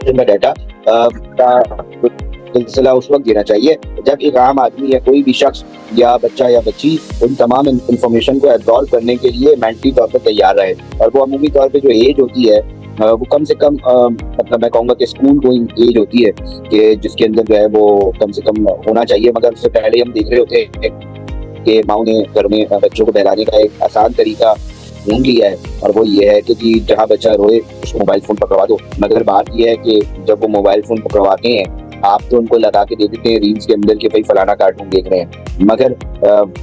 Location का data का सिलसिला उस वक्त देना चाहिए जब एक आम आदमी या कोई भी शख्स या बच्चा या बच्ची उन तमाम इंफॉर्मेशन को एब्जॉर्ब करने के लिए मेंटली तौर पर तैयार रहे। और वो अमूमी तौर पे जो एज होती है वो कम से कम मतलब मैं कहूँगा कि स्कूल गोइंग एज होती है कि जिसके अंदर जो है वो कम से कम होना चाहिए। मगर उससे पहले हम देख रहे होते हैं कि माँ ने घर में बच्चों को बहलाने का एक आसान तरीका ढूंढ लिया है और वो ये है कि जी जहाँ बच्चा रोए उसको मोबाइल फोन पकड़वा दो। मगर बात ये है कि जब वो मोबाइल फोन पकड़वाते हैं आप तो उनको लगा के दे देते हैं रील्स के अंदर कि भाई फलाना कार्टून देख रहे हैं, मगर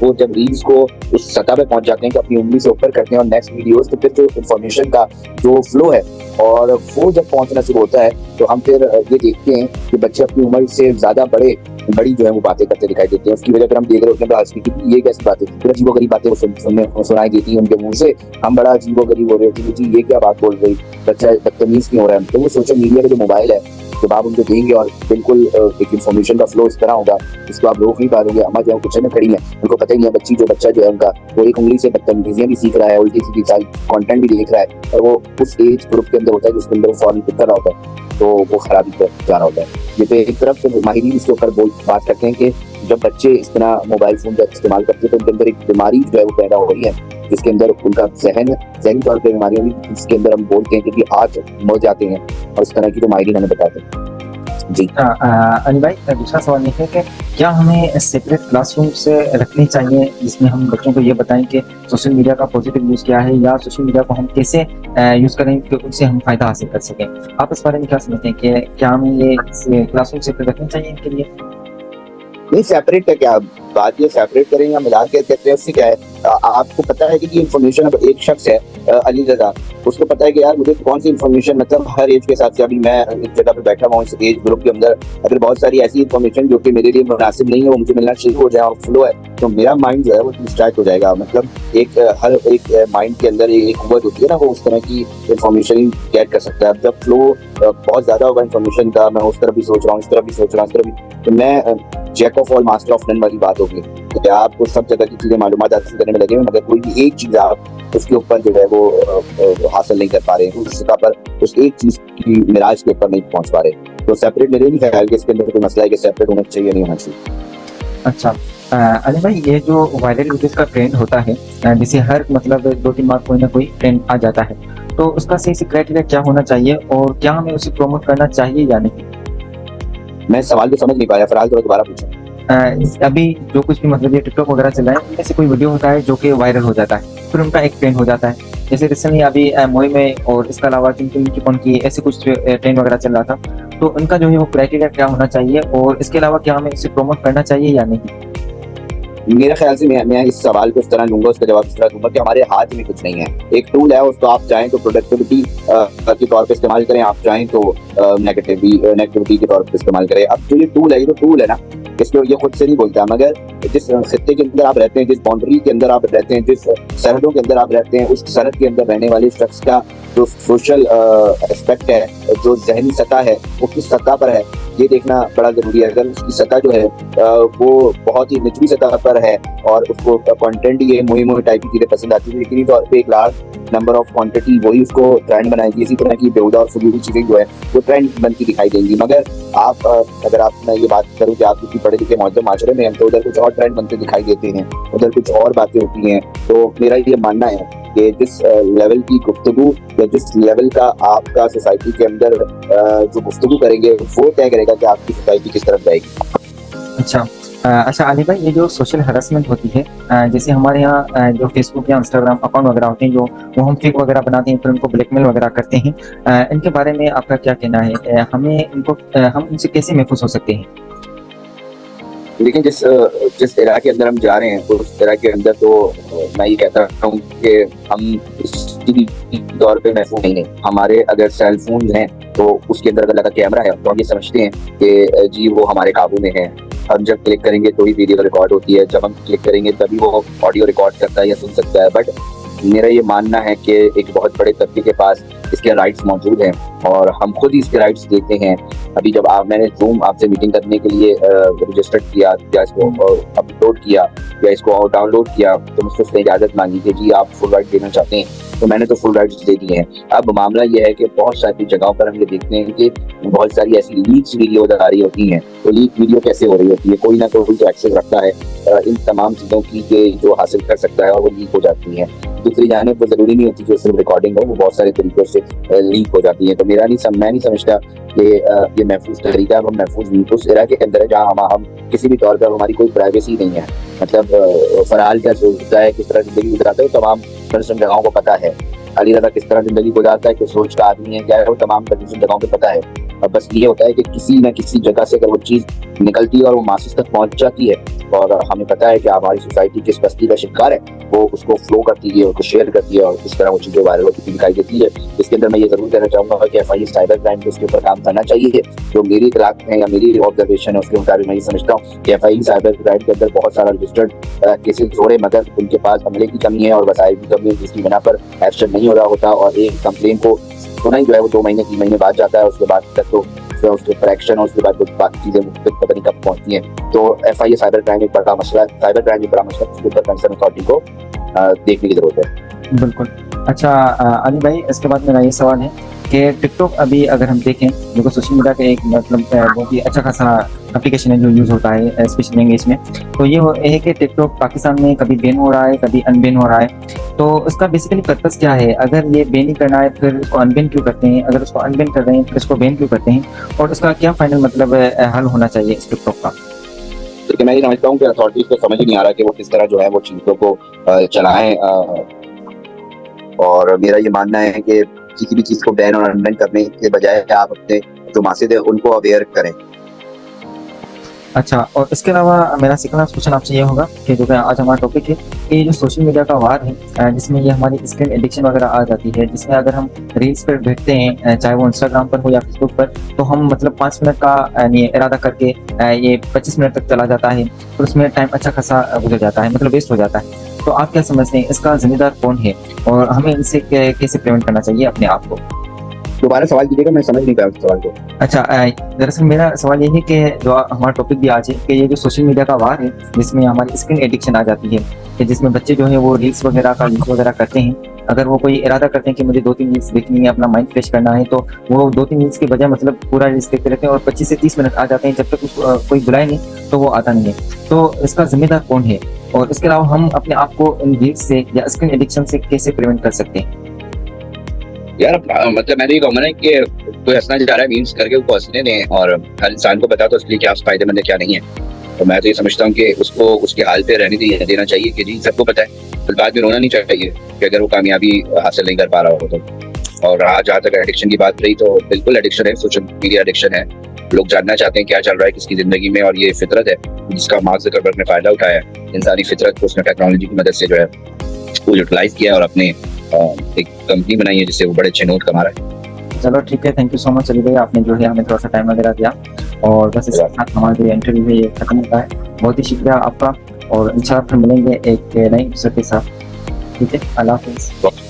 वो जब रील्स को उस सतह पे पहुंच जाते हैं कि अपनी उंगली से ऊपर करते हैं और नेक्स्ट वीडियोस तो फिर जो इन्फॉर्मेशन का जो फ्लो है और वो जब पहुंचना शुरू होता है तो हम फिर ये देखते हैं कि बच्चे अपनी उम्र से ज्यादा बड़ी जो है वो बातें करते दिखाई देते हैं। उसकी वजह पर हम देख रहे होते हैं आज की ये कैसी बातें फिर अजीबो गरीब बातें सुनाई देती है उनके मुंह से। हम बड़ा अजीबो गरीब हो रहे होते हैं जी ये क्या बात बोल रही, बच्चा बदतमीज क्यों हो रहा है। तो वो सोशल मीडिया का जो मोबाइल है जब आप उनको देंगे और बिल्कुल एक इन्फॉर्मेशन का फ्लो इस तरह होगा जिसको आप रोक नहीं पा रहे। अम्मा जो है किचन में खड़ी है उनको पता ही नहीं है बच्चा जो है उनका वो एक उंगली से बदतमीजियां भी सीख रहा है, उल्टी सीधी सारी कंटेंट भी देख रहा है और वो उस एज ग्रुप के अंदर होता है जिसके अंदर वो फौरन पिक कर रहा होता है तो वो खराबी पर जा रहा होता है। ये तो एक तरफ तो माहिरीन इसके ऊपर बात करते हैं कि जब बच्चे इस तरह मोबाइल फोन का इस्तेमाल करते हैं तो उनके अंदर एक बीमारी जो है वो पैदा हो रही है जिसके अंदर उनका जहनी तौर पर बीमारी होगी जिसके अंदर हम बोलते हैं कि आज मर जाते हैं और इस तरह की तो माहिरीन हमें बताते हैं। जी अली भाई, दूसरा सवाल ये है कि क्या हमें सेपरेट क्लासरूम से रखनी चाहिए जिसमें हम बच्चों को ये बताएं कि सोशल मीडिया का पॉजिटिव यूज़ क्या है या सोशल मीडिया को हम कैसे यूज़ करें कि उससे हम फायदा हासिल कर सकें। आप इस बारे में क्या समझते हैं कि क्या हमें ये क्लासरूम सेपरेट रखनी चाहिए इनके लिए? नहीं सेपरेट है क्या बात, ये सेपरेट करें या मिला के कहते हैं उससे क्या है। आपको पता है कि इन्फॉर्मेशन अब एक शख्स है अली रजा, उसको पता है कि यार मुझे कौन सी इन्फॉर्मेशन मतलब हर एज के हिसाब से अभी मैं एक जगह पे बैठा हुआ इस एज ग्रुप के अंदर अगर बहुत सारी ऐसी इन्फॉर्मेशन जो कि मेरे लिए मुनासिब नहीं है वो मुझे मिलना शुरू हो जाए और फ्लो है तो मेरा माइंड जो है वो डिस्ट्रैक्ट हो जाएगा। मतलब हर एक माइंड के अंदर एक कुव्वत होती है ना, वो उस तरह की इन्फॉर्मेशन गेट कर सकता है। अब जब फ्लो बहुत ज्यादा होगा इन्फॉर्मेशन का, मैं उस तरफ भी सोच रहा हूँ इस तरफ भी सोच रहा हूँ इस तरफ भी, तो मैं jack of all master of none वाली बात होगी कि आपको सब जगह की चीजें मालूमात हासिल करने में लगे हुए मगर कोई भी एक चीज आप उसके ऊपर जो है वो हासिल नहीं कर पा रहे, उस जगह पर उस एक चीज की मिराज के ऊपर नहीं पहुंच पा रहे। तो सेपरेट मेरे नहीं ख्याल कि इसके अंदर कोई मसला है कि सेपरेट होना चाहिए नहीं होना चाहिए। अच्छा अली भाई, ये जो वायरल वीडियोस का ट्रेंड होता है जैसे हर मतलब 2-3 बार कोई ना कोई ट्रेंड आ जाता है तो उसका सही क्राइटेरिया क्या होना चाहिए और क्या हमें उसे प्रमोट करना चाहिए या नहीं? मैं सवाल तो समझ नहीं पाया, फिलहाल थोड़ा दोबारा पूछा। अभी जो कुछ भी मतलब ये टिकटॉक वगैरह चल रहा है उनमें से कोई वीडियो होता है जो कि वायरल हो जाता है फिर उनका एक ट्रेंड हो जाता है। जैसे रिसेंटली अभी मोई में और इसके अलावा की ऐसे कुछ ट्रेंड वगैरह चल रहा था तो उनका जो है वो क्राइटेरिया क्या होना चाहिए और इसके अलावा क्या हमें इसे प्रमोट करना चाहिए या नहीं? मेरा ख्याल से मैं इस सवाल को इस तरह लूंगा, उसका जवाब इस तरह दूंगा कि हमारे हाथ में कुछ नहीं है। एक टूल है उसको आप चाहें तो प्रोडक्टिविटी के तौर पे इस्तेमाल करें, आप चाहें तो नेगेटिविटी के तौर पे इस्तेमाल करें। अब जो ये टूल है ये तो टूल है ना, इसको ये खुद से नहीं बोलता मगर जिस खित्ते के अंदर आप रहते हैं, जिस बाउंड्री के अंदर आप रहते हैं, जिस सरहदों के अंदर आप रहते हैं, उस सरहद के अंदर रहने वाले शख्स का जो सोशल एस्पेक्ट है, जो जहनी सतह है वो किस सतह पर है ये देखना बड़ा जरूरी है। अगर उसकी सतह जो है वो बहुत ही निचली सतह पर है और उसको कंटेंट ये मोही टाइप की चीजें पसंद आती है लेकिन तौर पे एक लार्ज नंबर ऑफ क्वांटिटी वही उसको ट्रेंड बनाएगी। इसी तरह की बेहुदा और फजूल चीजें जो है वो ट्रेंड बनती दिखाई देंगी। मगर आप अगर आप मैं ये बात करूँ कि आप किसी पढ़े लिखे मौजूद माशरे में हैं तो उधर कुछ और ट्रेंड बनते दिखाई देते हैं, उधर कुछ और बातें होती हैं। तो मेरा ये मानना है कि जिस लेवल की गुफ्तगू या जिस लेवल का आपका सोसाइटी के अंदर जो गुफ्तगू करेंगे वो तय करेगा कि आपकी सोसाइटी किस तरफ जाएगी। अच्छा अली भाई, ये जो सोशल हरासमेंट होती है जैसे हमारे यहाँ जो फेसबुक या इंस्टाग्राम अकाउंट वगैरह होते हैं जो वो हम फेक वगैरह बनाते हैं फिर उनको ब्लैकमेल वगैरह करते हैं, इनके बारे में आपका क्या कहना है? हमें इनको हम उनसे कैसे महफूज हो सकते हैं? लेकिन जिस इरा के अंदर हम जा रहे हैं उस इरा के अंदर तो मैं ये कहता हूँ कि हम किसी तौर पे महफूज नहीं है। हमारे अगर सेल फोन हैं तो उसके अंदर अगर लगा कैमरा है तो हम ये समझते हैं कि जी वो हमारे काबू में है। हम जब क्लिक करेंगे तो ही वीडियो रिकॉर्ड होती है, जब हम क्लिक करेंगे तभी वो ऑडियो रिकॉर्ड करता है या सुन सकता है। बट मेरा ये मानना है कि एक बहुत बड़े तबके के पास इसके राइट्स मौजूद हैं और हम खुद ही इसके राइट्स देते हैं। अभी जब मैंने जूम आपसे मीटिंग करने के लिए रजिस्टर किया या इसको अपलोड किया या इसको डाउनलोड किया तो मुझसे उसने इजाज़त मांगी कि जी आप फुल राइट देना चाहते हैं, तो मैंने तो फुल राइट्स दे दिए हैं। अब मामला ये है कि बहुत सारी जगहों पर हम ये देखते हैं कि बहुत सारी ऐसी लीक्स वीडियो आ रही होती हैं। तो लीक वीडियो कैसे हो रही होती है, कोई ना कोई तो एक्सेस रखता है इन तमाम चीज़ों की कि जो हासिल कर सकता है और वो लीक हो जाती हैं। दूसरी जानिब वो ज़रूरी नहीं होती कि सिर्फ रिकॉर्डिंग हो, वो बहुत सारे तरीक़ों से लीक हो जाती है। तो मैं नहीं समझता कि ये महफूज तरीका है। हम महफूज नहीं, उस इरा के अंदर है जहाँ हम किसी भी तौर पर हमारी कोई प्राइवेसी नहीं है। मतलब फरहाल क्या सोचता है, किस तरह ज़िंदगी गुजारता है, वो तमाम कंसर्न जगहों को पता है। अली रज़ा किस तरह ज़िंदगी गुजारता है, किस सोच का आदमी है, क्या है, वो तमाम कंसर्न जगहों पे पता है। अब बस ये होता है कि किसी न किसी जगह से अगर वो चीज़ निकलती है और वो मासिस तक पहुँच जाती है और हमें पता है कि हमारी सोसाइटी किस बस्ती का शिकार है, वो उसको फ्लो करती है, उसको शेयर करती है और इस तरह वो चीज़ें वायरल होती हुई दिखाई देती है। इसके अंदर मैं ये ज़रूर कहना चाहूँगा कि FIA साइबर क्राइम को उसके ऊपर काम करना चाहिए। जो मेरी इतलाक़ है या मेरी ऑब्जर्वेशन है उसके मुताबिक मैं ये समझता हूँ कि FIA साइबर क्राइम के अंदर बहुत सारा रजिस्टर्ड केसेस हो रहे, मगर उनके पास अमले की कमी है और वसाइल की कमी है, जिसकी बिना पर एक्शन नहीं हो रहा होता और एक कंप्लेन को सुना ही जो है वो 2 महीने 3 महीने बाद जाता है। उसके बाद तक तो उसके ऊपर एक्शन और उसके बाद बाकी चीज़ें पता नहीं कब पहुँचती हैं। तो FIA साइबर क्राइम एक बड़ा मसला है, साइबर क्राइम एक बड़ा मसला है, उसके ऊपर कंसर्न अथॉरिटी को देखने की ज़रूरत है। बिल्कुल। अच्छा अली भाई, इसके बाद मेरा ये सवाल है कि टिकटॉक अभी अगर हम देखें जो सोशल मीडिया का एक मतलब बहुत ही अच्छा खासा एप्लीकेशन है जो यूज़ होता है स्पेशली इंग्लिश में, तो ये है कि टिकटॉक पाकिस्तान में कभी बैन हो रहा है, कभी अनबैन हो रहा है। तो उसका बेसिकली पर्पस क्या है? अगर ये बैन ही करना है फिर उसको अनबैन क्यों करते हैं? अगर उसको अनबैन कर रहे हैं फिर उसको बैन क्यों करते हैं? और उसका क्या फाइनल मतलब हल होना चाहिए इस टिकटॉक का? देखिए, मैं ये समझता हूँ कि अथॉरिटीज़ को समझ ही नहीं आ रहा कि वो किस तरह जो है वो चीज़ों को चलाएं और मेरा ये मानना है कि किसी भी चीज़ को बैन और अनबैन करने के बजाय आप अपने जो मासिद है उनको अवेयर करें। अच्छा, और इसके अलावा मेरा सेकंड क्वेश्चन आपसे ये होगा कि जो आज हमारा टॉपिक है कि जो सोशल मीडिया का वार है जिसमें ये हमारी स्क्रीन एडिक्शन वगैरह आ जाती है, जिसमें अगर हम रील्स पर बैठते हैं चाहे वो इंस्टाग्राम पर हो या फेसबुक पर, तो हम मतलब 5 मिनट का इरादा करके ये 25 मिनट तक चला जाता है, तो उसमें टाइम अच्छा खासा गुजर जाता है, मतलब वेस्ट हो जाता है। तो आप क्या समझते हैं, इसका जिम्मेदार कौन है और हमें इनसे कैसे प्रिवेंट करना चाहिए अपने आप को? दोबारा सवाल कीजिएगा, मैं समझ नहीं पाया सवाल को। अच्छा, दरअसल मेरा सवाल ये है कि जो हमारा टॉपिक भी आज है कि ये जो सोशल मीडिया का वार है जिसमें हमारी स्क्रीन एडिक्शन आ जाती है, कि जिसमें बच्चे जो है वो रील्स वगैरह का यूज़ वगैरह करते हैं। अगर वो कोई इरादा करते हैं कि मुझे 2-3 रील्स देखनी है, अपना माइंड फ्रेश करना है, तो वो 2-3 रील्स के बजाय मतलब पूरा रील्स देखते रहते हैं और 25 से 30 मिनट आ जाते हैं। जब तक उसको कोई बुलाए नहीं तो वो आता नहीं है। तो इसका जिम्मेदार कौन है और इसके अलावा हम अपने आप को इन रील्स से या स्क्रीन एडिक्शन से कैसे प्रिवेंट कर सकते हैं? यार मतलब मैंने ये कहूँगा ना कि कोई हंसना चाह रहा है मीम्स करके उसको हंसने दें और हर इंसान को पता तो उसके लिए क्या फायदेमंद है क्या नहीं है। तो मैं तो ये समझता हूँ कि उसको उसके हाल पे रहने देना चाहिए कि जी सबको पता है, फिर बाद में रोना नहीं चाहिए कि अगर वो कामयाबी हासिल नहीं कर पा रहा हो तो। और आज जहाँ तक एडिक्शन की बात रही तो बिल्कुल एडिक्शन है, सोशल मीडिया एडिक्शन है। लोग जानना चाहते हैं क्या चल रहा है किसकी जिंदगी में और ये फितरत है जिसका मार्क ज़करबर्ग ने फायदा उठाया है। इंसानी फितरत को उसने टेक्नोलॉजी की मदद से जो है वो यूटिलाइज किया और अपने एक कंपनी बनाई है जिससे वो बड़े अच्छे नोट कमा रहा है। चलो ठीक है, thank you so much Ali भाई, आपने जो है हमें थोड़ा सा टाइम वगैरह दिया और बस इसके साथ हमारा जो इंटरव्यू है ये खत्म होता है। बहुत ही शुक्रिया आपका और इंशाल्लाह फिर मिलेंगे एक नई एपिसोड के साथ। ठीक है, अल्लाह हाफिज़।